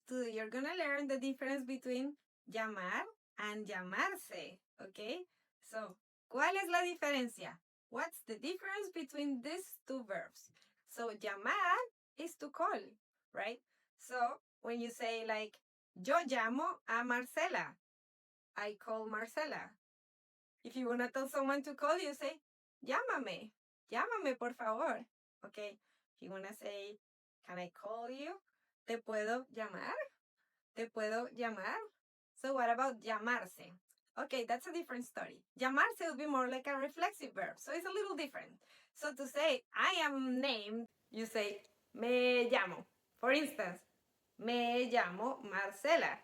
today you're gonna learn the difference between llamar and llamarse, okay? So, ¿cuál es la diferencia? What's the difference between these two verbs? So, llamar is to call, right? So, when you say like, yo llamo a Marcela, I call Marcela. If you want to tell someone to call you, say, llámame, llámame por favor, okay? If you want to say, can I call you? ¿Te puedo llamar? ¿Te puedo llamar? So what about llamarse? Okay, that's a different story. Llamarse would be more like a reflexive verb, so it's a little different. So to say, I am named, you say, me llamo. For instance, me llamo Marcela.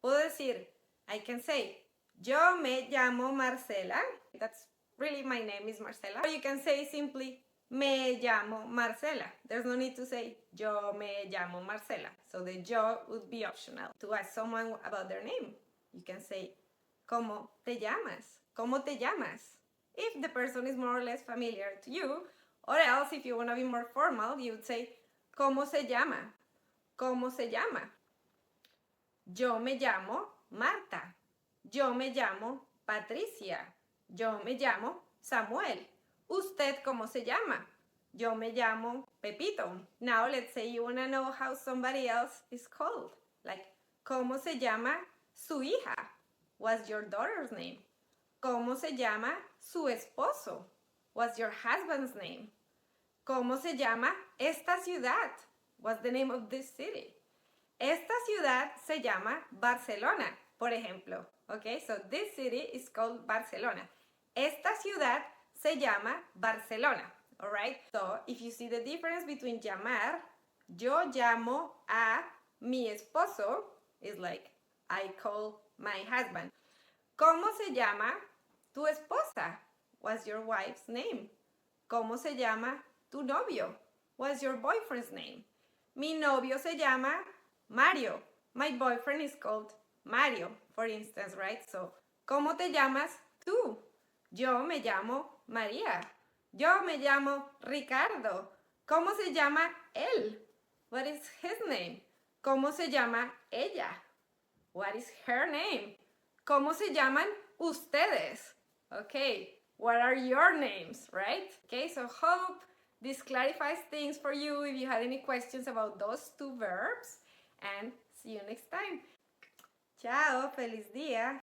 Puedo decir, I can say, yo me llamo Marcela. That's really my name is Marcela. Or you can say simply, me llamo Marcela. There's no need to say, yo me llamo Marcela. So the yo would be optional. To ask someone about their name, you can say, ¿cómo te llamas? ¿Cómo te llamas? If the person is more or less familiar to you, or else if you want to be more formal, you would say, ¿cómo se llama? ¿Cómo se llama? Yo me llamo Marta. Yo me llamo Patricia. Yo me llamo Samuel. ¿Usted cómo se llama? Yo me llamo Pepito. Now let's say you want to know how somebody else is called. Like, ¿cómo se llama su hija? What's your daughter's name? ¿Cómo se llama su esposo? What's your husband's name? ¿Cómo se llama esta ciudad? What's the name of this city? Esta ciudad se llama Barcelona, por ejemplo. Okay, so this city is called Barcelona. Esta ciudad se llama Barcelona. All right? So, if you see the difference between llamar, yo llamo a mi esposo, is like, I call my husband. ¿Cómo se llama tu esposa? What's your wife's name? ¿Cómo se llama tu novio? What's your boyfriend's name? Mi novio se llama Mario. My boyfriend is called Mario, for instance, right? So, ¿cómo te llamas tú? Yo me llamo María. Yo me llamo Ricardo. ¿Cómo se llama él? What is his name? ¿Cómo se llama ella? What is her name? ¿Cómo se llaman ustedes? Okay, what are your names, right? Okay, so hope this clarifies things for you if you had any questions about those two verbs. And see you next time. Chao, feliz día.